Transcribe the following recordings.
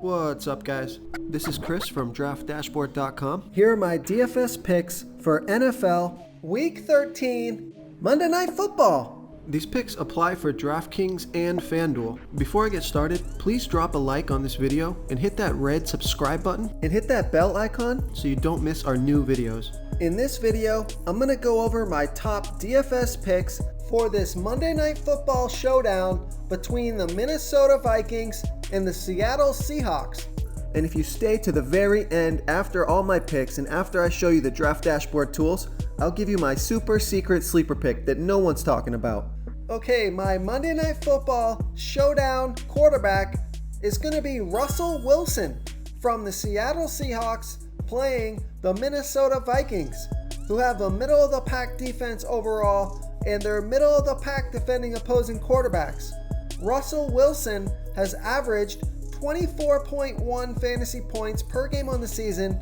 What's up, guys? This is Chris from DraftDashboard.com. Here are my DFS picks for NFL Week 13 Monday Night Football. These picks apply for DraftKings and FanDuel. Before I get started, please drop a like on this video and hit that red subscribe button And hit that bell icon so you don't miss our new videos. In this video, I'm going to go over my top DFS picks for this Monday Night Football showdown between the Minnesota Vikings and the Seattle Seahawks. And if you stay to the very end after all my picks and after I show you the Draft Dashboard tools, I'll give you my super secret sleeper pick that no one's talking about. Okay, my Monday Night Football showdown quarterback is going to be Russell Wilson from the Seattle Seahawks playing the Minnesota Vikings, who have a middle-of-the-pack defense overall and they're middle-of-the-pack defending opposing quarterbacks. Russell Wilson has averaged 24.1 fantasy points per game on the season,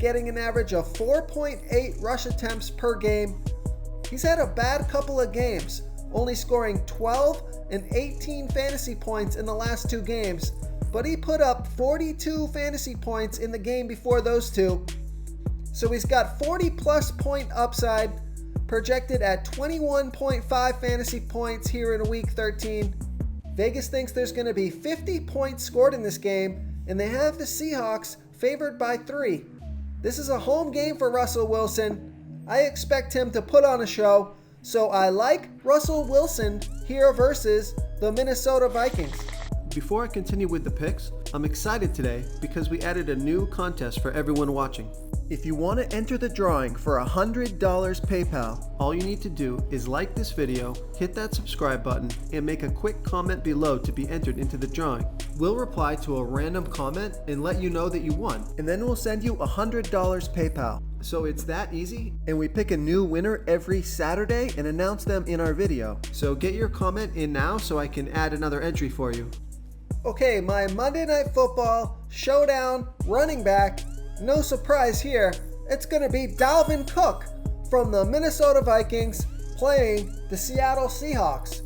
getting an average of 4.8 rush attempts per game. He's had a bad couple of games, only scoring 12 and 18 fantasy points in the last two games, but he put up 42 fantasy points in the game before those two. So he's got 40 plus point upside, projected at 21.5 fantasy points here in week 13. Vegas thinks there's going to be 50 points scored in this game, and they have the Seahawks favored by 3. This is a home game for Russell Wilson. I expect him to put on a show, so I like Russell Wilson here versus the Minnesota Vikings. Before I continue with the picks, I'm excited today because we added a new contest for everyone watching. If you want to enter the drawing for $100 PayPal, all you need to do is like this video, hit that subscribe button, and make a quick comment below to be entered into the drawing. We'll reply to a random comment and let you know that you won. and then we'll send you $100 PayPal. So it's that easy. And we pick a new winner every Saturday and announce them in our video. So get your comment in now so I can add another entry for you. Okay, my Monday Night Football showdown running back, no surprise here, it's going to be Dalvin Cook from the Minnesota Vikings playing the Seattle Seahawks,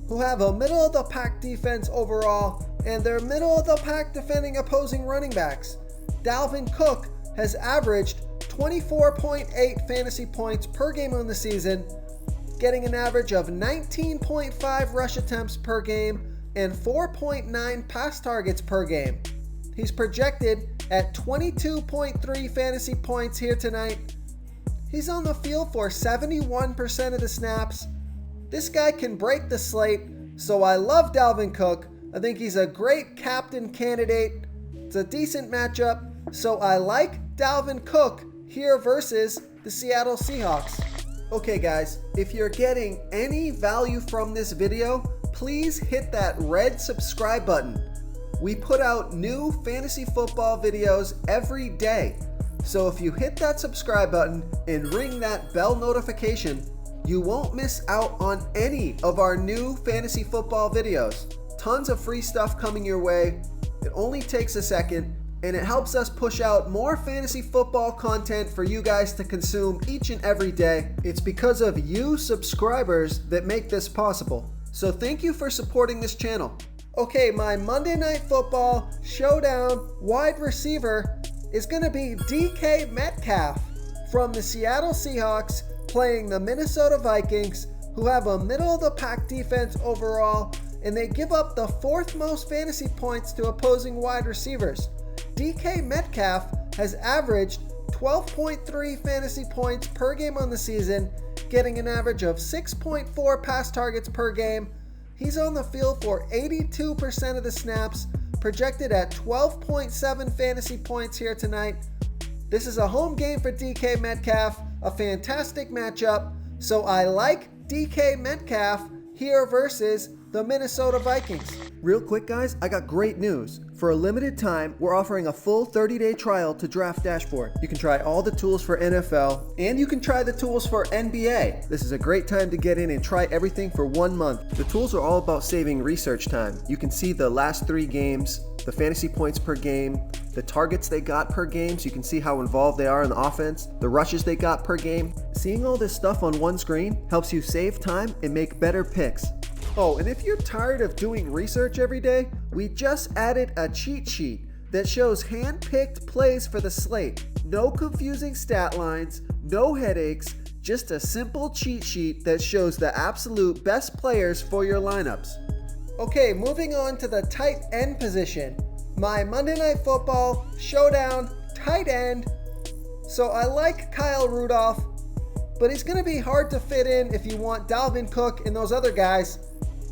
who have a middle-of-the-pack defense overall, and they're middle-of-the-pack defending opposing running backs. Dalvin Cook has averaged 24.8 fantasy points per game on the season, getting an average of 19.5 rush attempts per game and 4.9 pass targets per game. He's projected at 22.3 fantasy points here tonight. He's on the field for 71% of the snaps. This guy can break the slate, so I love Dalvin Cook. I think he's a great captain candidate. It's a decent matchup, so I like Dalvin Cook here versus the Seattle Seahawks. Okay guys, if you're getting any value from this video, please hit that red subscribe button. We put out new fantasy football videos every day. So if you hit that subscribe button and ring that bell notification, you won't miss out on any of our new fantasy football videos. Tons of free stuff coming your way. It only takes a second, and it helps us push out more fantasy football content for you guys to consume each and every day. It's because of you subscribers that make this possible. So thank you for supporting this channel. Okay, my Monday Night Football showdown wide receiver is going to be DK Metcalf from the Seattle Seahawks playing the Minnesota Vikings, who have a middle-of-the-pack defense overall, and they give up the 4th most fantasy points to opposing wide receivers. DK Metcalf has averaged 12.3 fantasy points per game on the season, getting an average of 6.4 pass targets per game. He's on the field for 82% of the snaps, projected at 12.7 fantasy points here tonight. This is a home game for DK Metcalf, a fantastic matchup, so I like DK Metcalf here versus the Minnesota Vikings. Real quick guys, I got great news. For a limited time, we're offering a full 30-day trial to Draft Dashboard. You can try all the tools for NFL, and you can try the tools for NBA. This is a great time to get in and try everything for 1 month. The tools are all about saving research time. You can see the last 3 games, the fantasy points per game, the targets they got per game, so you can see how involved they are in the offense, the rushes they got per game. Seeing all this stuff on one screen helps you save time and make better picks. Oh, and if you're tired of doing research every day, we just added a cheat sheet that shows hand-picked plays for the slate. No confusing stat lines, no headaches, just a simple cheat sheet that shows the absolute best players for your lineups. Okay, moving on to the tight end position. My Monday Night Football Showdown tight end. So I like Kyle Rudolph, but he's going to be hard to fit in if you want Dalvin Cook and those other guys.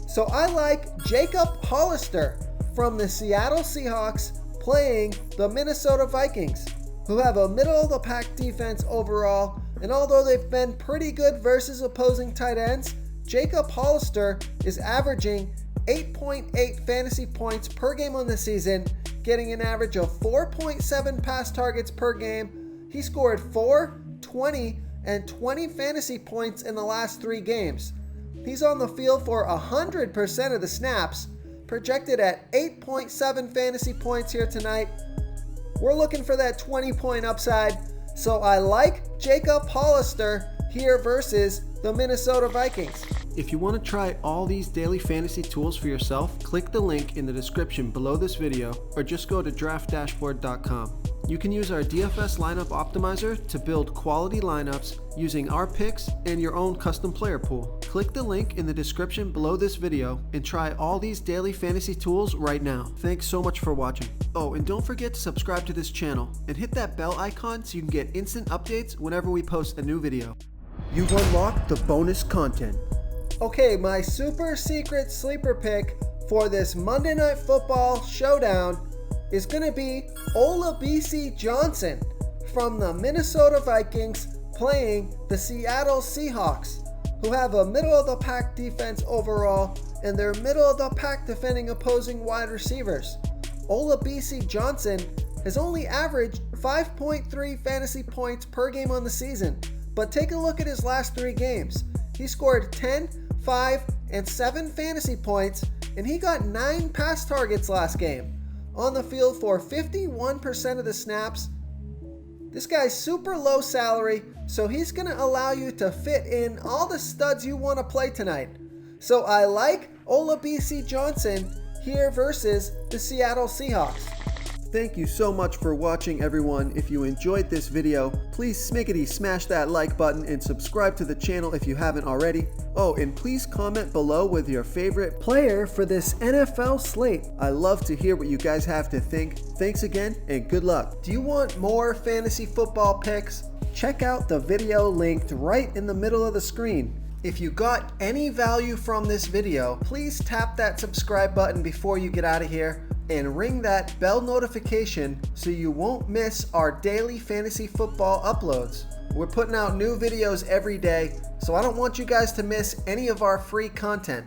So I like Jacob Hollister from the Seattle Seahawks playing the Minnesota Vikings, who have a middle-of-the-pack defense overall. And although they've been pretty good versus opposing tight ends, Jacob Hollister is averaging 8.8 fantasy points per game on the season, getting an average of 4.7 pass targets per game. He scored 4, 20, and 20 fantasy points in the last 3 games. He's on the field for 100% of the snaps, projected at 8.7 fantasy points here tonight. We're looking for that 20-point upside, so I like Jacob Hollister here versus the Minnesota Vikings. If you want to try all these daily fantasy tools for yourself, click the link in the description below this video or just go to draftdashboard.com. You can use our DFS lineup optimizer to build quality lineups using our picks and your own custom player pool. Click the link in the description below this video and try all these daily fantasy tools right now. Thanks so much for watching. Oh, and don't forget to subscribe to this channel and hit that bell icon so you can get instant updates whenever we post a new video. You've unlocked the bonus content. Okay, my super secret sleeper pick for this Monday Night Football Showdown is going to be Olabisi Johnson from the Minnesota Vikings playing the Seattle Seahawks, who have a middle-of-the-pack defense overall, and they're middle-of-the-pack defending opposing wide receivers. Olabisi Johnson has only averaged 5.3 fantasy points per game on the season, but take a look at his last 3 games. He scored 10, 5, and 7 fantasy points, and he got 9 pass targets last game. On the field for 51% of the snaps. This guy's super low salary, so he's going to allow you to fit in all the studs you want to play tonight. So I like Olabisi Johnson here versus the Seattle Seahawks. Thank you so much for watching, everyone. If you enjoyed this video, please smiggity smash that like button and subscribe to the channel if you haven't already. Oh, and please comment below with your favorite player for this NFL slate. I love to hear what you guys have to think. Thanks again and good luck. Do you want more fantasy football picks? Check out the video linked right in the middle of the screen. If you got any value from this video, please tap that subscribe button before you get out of here and ring that bell notification so you won't miss our daily fantasy football uploads. We're putting out new videos every day, so I don't want you guys to miss any of our free content.